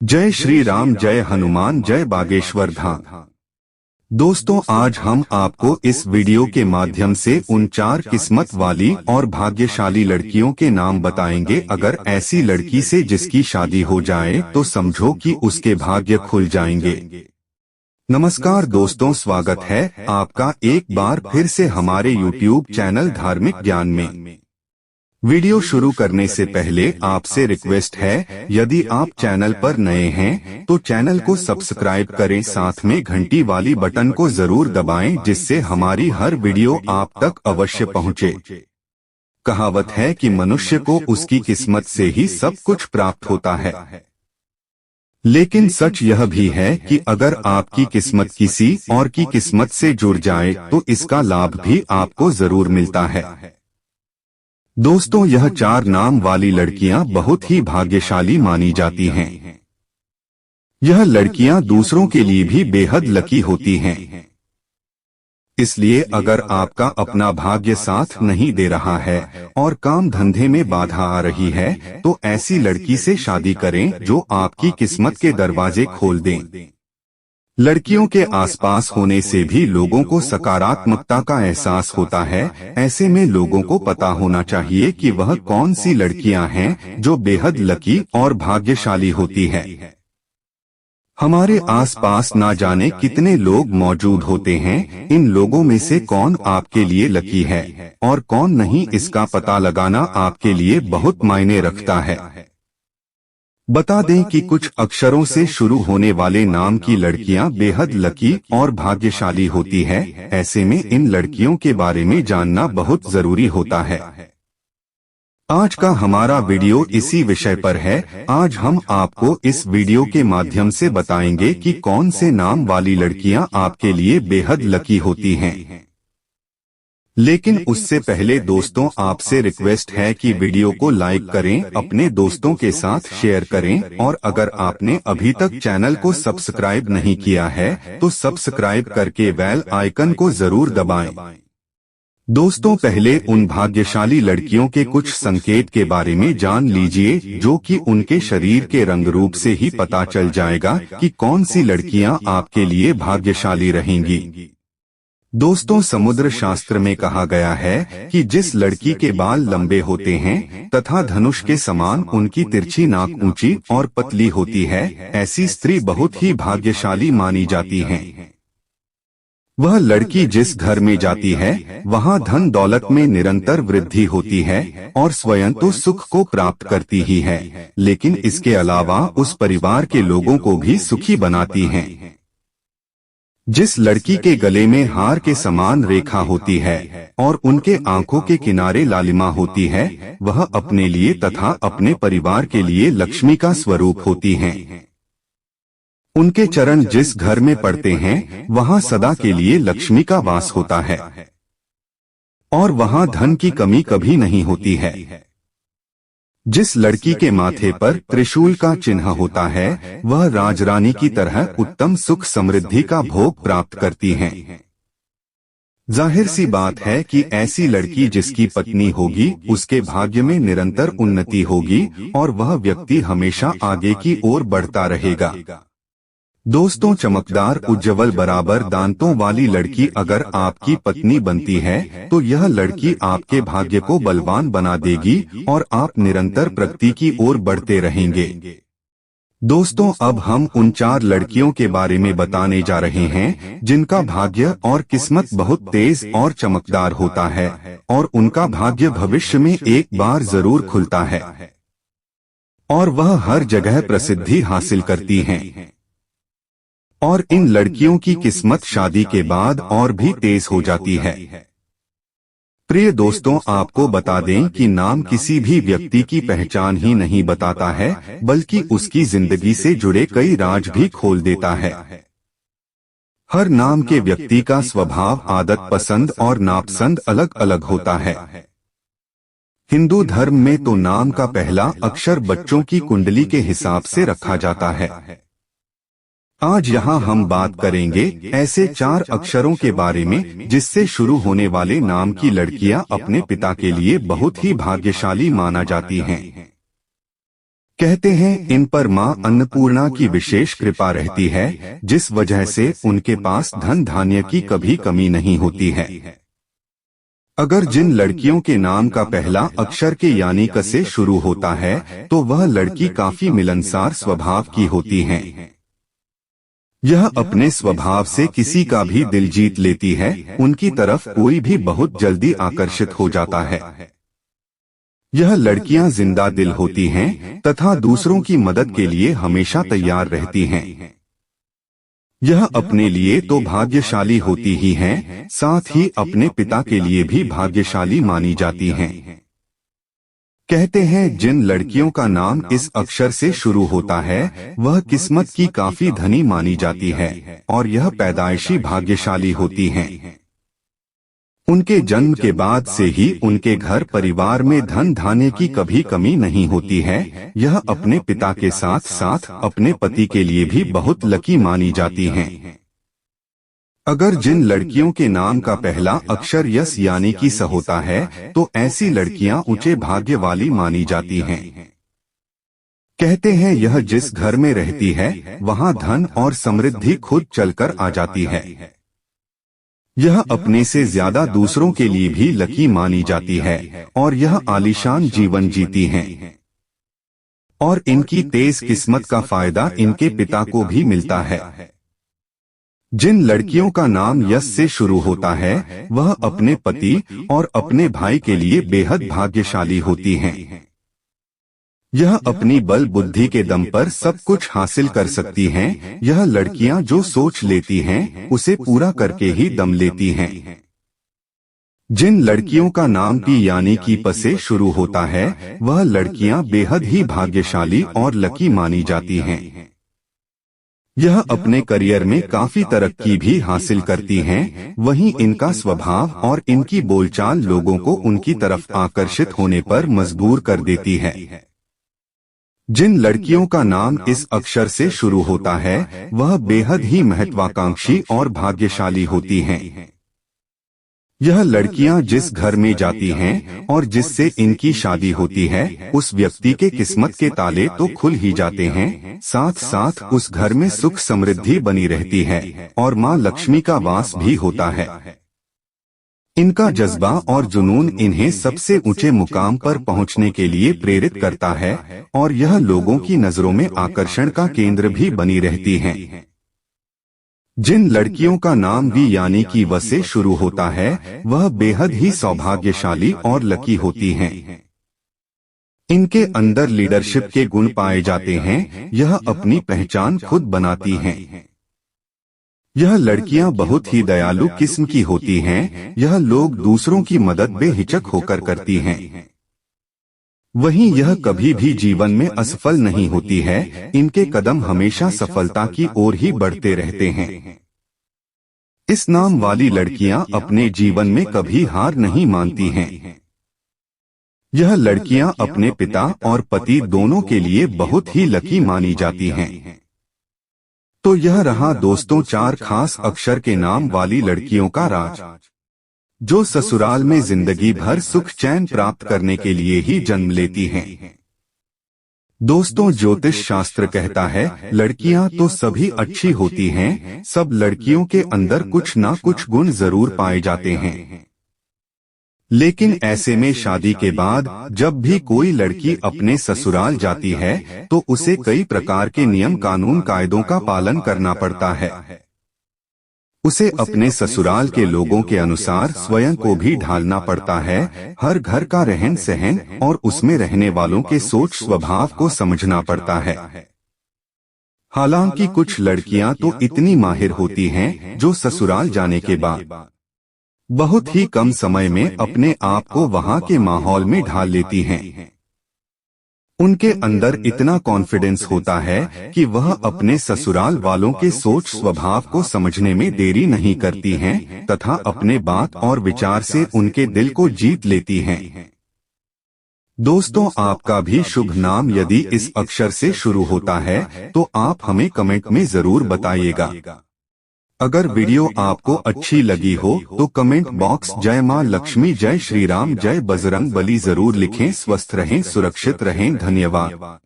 जय श्री राम, जय हनुमान, जय बागेश्वर धाम। दोस्तों, आज हम आपको इस वीडियो के माध्यम से उन 4 किस्मत वाली और भाग्यशाली लड़कियों के नाम बताएंगे। अगर ऐसी लड़की से जिसकी शादी हो जाए तो समझो कि उसके भाग्य खुल जाएंगे। नमस्कार दोस्तों, स्वागत है आपका एक बार फिर से हमारे YouTube चैनल धार्मिक ज्ञान में। वीडियो शुरू करने से पहले आपसे रिक्वेस्ट है, यदि आप चैनल पर नए हैं तो चैनल को सब्सक्राइब करें, साथ में घंटी वाली बटन को जरूर दबाएं, जिससे हमारी हर वीडियो आप तक अवश्य पहुंचे। कहावत है कि मनुष्य को उसकी किस्मत से ही सब कुछ प्राप्त होता है, लेकिन सच यह भी है कि अगर आपकी किस्मत किसी और की किस्मत से जुड़ जाए तो इसका लाभ भी आपको जरूर मिलता है। दोस्तों, यह 4 नाम वाली लड़कियां बहुत ही भाग्यशाली मानी जाती हैं। यह लड़कियां दूसरों के लिए भी बेहद लकी होती हैं। इसलिए अगर आपका अपना भाग्य साथ नहीं दे रहा है और काम धंधे में बाधा आ रही है तो ऐसी लड़की से शादी करें जो आपकी किस्मत के दरवाजे खोल दें। लड़कियों के आसपास होने से भी लोगों को सकारात्मकता का एहसास होता है। ऐसे में लोगों को पता होना चाहिए कि वह कौन सी लड़कियां हैं जो बेहद लकी और भाग्यशाली होती है। हमारे आसपास ना जाने कितने लोग मौजूद होते हैं। इन लोगों में से कौन आपके लिए लकी है और कौन नहीं, इसका पता लगाना आपके लिए बहुत मायने रखता है। बता दें कि कुछ अक्षरों से शुरू होने वाले नाम की लड़कियां बेहद लकी और भाग्यशाली होती है। ऐसे में इन लड़कियों के बारे में जानना बहुत जरूरी होता है। आज का हमारा वीडियो इसी विषय पर है। आज हम आपको इस वीडियो के माध्यम से बताएंगे कि कौन से नाम वाली लड़कियां आपके लिए बेहद लकी होती हैं। लेकिन उससे पहले दोस्तों, आपसे रिक्वेस्ट है कि वीडियो को लाइक करें, अपने दोस्तों के साथ शेयर करें और अगर आपने अभी तक चैनल को सब्सक्राइब नहीं किया है तो सब्सक्राइब करके बेल आइकन को जरूर दबाएं। दोस्तों, पहले उन भाग्यशाली लड़कियों के कुछ संकेत के बारे में जान लीजिए, जो कि उनके शरीर के रंग रूप से ही पता चल जाएगा कि कौन सी लड़कियां आपके लिए भाग्यशाली रहेंगी। दोस्तों, समुद्र शास्त्र में कहा गया है कि जिस लड़की के बाल लंबे होते हैं तथा धनुष के समान उनकी तिरछी नाक ऊंची और पतली होती है, ऐसी स्त्री बहुत ही भाग्यशाली मानी जाती है। वह लड़की जिस घर में जाती है वहां धन दौलत में निरंतर वृद्धि होती है और स्वयं तो सुख को प्राप्त करती ही है, लेकिन इसके अलावा उस परिवार के लोगों को भी सुखी बनाती है। जिस लड़की के गले में हार के समान रेखा होती है और उनके आंखों के किनारे लालिमा होती है, वह अपने लिए तथा अपने परिवार के लिए लक्ष्मी का स्वरूप होती हैं। उनके चरण जिस घर में पड़ते हैं वहां सदा के लिए लक्ष्मी का वास होता है और वहां धन की कमी कभी नहीं होती है। जिस लड़की के माथे पर त्रिशूल का चिन्ह होता है वह राजरानी की तरह उत्तम सुख समृद्धि का भोग प्राप्त करती हैं। जाहिर सी बात है कि ऐसी लड़की जिसकी पत्नी होगी उसके भाग्य में निरंतर उन्नति होगी और वह व्यक्ति हमेशा आगे की ओर बढ़ता रहेगा। दोस्तों, चमकदार उज्ज्वल बराबर दांतों वाली लड़की अगर आपकी पत्नी बनती है तो यह लड़की आपके भाग्य को बलवान बना देगी और आप निरंतर प्रगति की ओर बढ़ते रहेंगे। दोस्तों, अब हम उन 4 लड़कियों के बारे में बताने जा रहे हैं जिनका भाग्य और किस्मत बहुत तेज और चमकदार होता है और उनका भाग्य भविष्य में एक बार जरूर खुलता है और वह हर जगह प्रसिद्धि हासिल करती हैं। और इन लड़कियों की किस्मत शादी के बाद और भी तेज हो जाती है। प्रिय दोस्तों, आपको बता दें कि नाम किसी भी व्यक्ति की पहचान ही नहीं बताता है, बल्कि उसकी जिंदगी से जुड़े कई राज भी खोल देता है। हर नाम के व्यक्ति का स्वभाव, आदत, पसंद और नापसंद अलग अलग होता है। हिंदू धर्म में तो नाम का पहला अक्षर बच्चों की कुंडली के हिसाब से रखा जाता है। आज यहाँ हम बात करेंगे ऐसे 4 अक्षरों के बारे में जिससे शुरू होने वाले नाम की लड़कियां अपने पिता के लिए बहुत ही भाग्यशाली माना जाती हैं। कहते हैं इन पर मां अन्नपूर्णा की विशेष कृपा रहती है, जिस वजह से उनके पास धन धान्य की कभी कमी नहीं होती है। अगर जिन लड़कियों के नाम का पहला अक्षर के यानी क से शुरू होता है तो वह लड़की काफी मिलनसार स्वभाव की होती हैं। यह अपने स्वभाव से किसी का भी दिल जीत लेती है, उनकी तरफ कोई भी बहुत जल्दी आकर्षित हो जाता है। यह लड़कियां जिंदा दिल होती हैं तथा दूसरों की मदद के लिए हमेशा तैयार रहती हैं। यह अपने लिए तो भाग्यशाली होती ही हैं, साथ ही अपने पिता के लिए भी भाग्यशाली मानी जाती हैं। कहते हैं जिन लड़कियों का नाम इस अक्षर से शुरू होता है वह किस्मत की काफी धनी मानी जाती है और यह पैदाइशी भाग्यशाली होती हैं। उनके जन्म के बाद से ही उनके घर परिवार में धन धान्य की कभी कमी नहीं होती है। यह अपने पिता के साथ साथ अपने पति के लिए भी बहुत लकी मानी जाती हैं। अगर जिन लड़कियों के नाम का पहला अक्षर यस यानी कि स होता है तो ऐसी लड़कियां ऊंचे भाग्य वाली मानी जाती हैं। कहते हैं यह जिस घर में रहती है वहां धन और समृद्धि खुद चलकर आ जाती है। यह अपने से ज्यादा दूसरों के लिए भी लकी मानी जाती है और यह आलीशान जीवन जीती हैं। और इनकी तेज किस्मत का फायदा इनके पिता को भी मिलता है। जिन लड़कियों का नाम यस से शुरू होता है वह अपने पति और अपने भाई के लिए बेहद भाग्यशाली होती हैं। यह अपनी बल बुद्धि के दम पर सब कुछ हासिल कर सकती हैं। यह लड़कियां जो सोच लेती हैं उसे पूरा करके ही दम लेती हैं। जिन लड़कियों का नाम पी यानी कि प से शुरू होता है वह लड़कियां बेहद ही भाग्यशाली और लकी मानी जाती हैं। यह अपने करियर में काफी तरक्की भी हासिल करती हैं। वहीं इनका स्वभाव और इनकी बोलचाल लोगों को उनकी तरफ आकर्षित होने पर मजबूर कर देती है। जिन लड़कियों का नाम इस अक्षर से शुरू होता है वह बेहद ही महत्वाकांक्षी और भाग्यशाली होती हैं। यह लड़कियां जिस घर में जाती हैं और जिससे इनकी शादी होती है उस व्यक्ति के किस्मत के ताले तो खुल ही जाते हैं, साथ साथ उस घर में सुख समृद्धि बनी रहती है और मां लक्ष्मी का वास भी होता है। इनका जज्बा और जुनून इन्हें सबसे ऊंचे मुकाम पर पहुंचने के लिए प्रेरित करता है और यह लोगों की नजरों में आकर्षण का केंद्र भी बनी रहती हैं। जिन लड़कियों का नाम वी यानी कि व से शुरू होता है वह बेहद ही सौभाग्यशाली और लकी होती हैं। इनके अंदर लीडरशिप के गुण पाए जाते हैं। यह अपनी पहचान खुद बनाती हैं। यह लड़कियां बहुत ही दयालु किस्म की होती हैं। यह लोग दूसरों की मदद बेहिचक होकर करती हैं। वहीं यह कभी भी जीवन में असफल नहीं होती है। इनके कदम हमेशा सफलता की ओर ही बढ़ते रहते हैं। इस नाम वाली लड़कियां अपने जीवन में कभी हार नहीं मानती हैं। यह लड़कियां अपने पिता और पति दोनों के लिए बहुत ही लकी मानी जाती हैं। तो यह रहा दोस्तों 4 खास अक्षर के नाम वाली लड़कियों का राज, जो ससुराल में जिंदगी भर सुख चैन प्राप्त करने के लिए ही जन्म लेती हैं। दोस्तों ज्योतिष शास्त्र कहता है लड़कियां तो सभी अच्छी होती हैं, सब लड़कियों के अंदर कुछ ना कुछ गुण जरूर पाए जाते हैं। लेकिन ऐसे में शादी के बाद जब भी कोई लड़की अपने ससुराल जाती है तो उसे कई प्रकार के नियम कानून कायदों का पालन करना पड़ता है। उसे अपने ससुराल के लोगों के अनुसार स्वयं को भी ढालना पड़ता है। हर घर का रहन सहन और उसमें रहने वालों के सोच स्वभाव को समझना पड़ता है। हालांकि कुछ लड़कियां तो इतनी माहिर होती हैं जो ससुराल जाने के बाद बहुत ही कम समय में अपने आप को वहां के माहौल में ढाल लेती हैं। उनके अंदर इतना कॉन्फिडेंस होता है कि वह अपने ससुराल वालों के सोच स्वभाव को समझने में देरी नहीं करती हैं तथा अपने बात और विचार से उनके दिल को जीत लेती हैं। दोस्तों आपका भी शुभ नाम यदि इस अक्षर से शुरू होता है तो आप हमें कमेंट में जरूर बताइएगा। अगर वीडियो आपको अच्छी लगी हो तो कमेंट बॉक्स जय मां लक्ष्मी, जय श्री राम, जय बजरंग बली जरूर लिखें। स्वस्थ रहें, सुरक्षित रहें। धन्यवाद।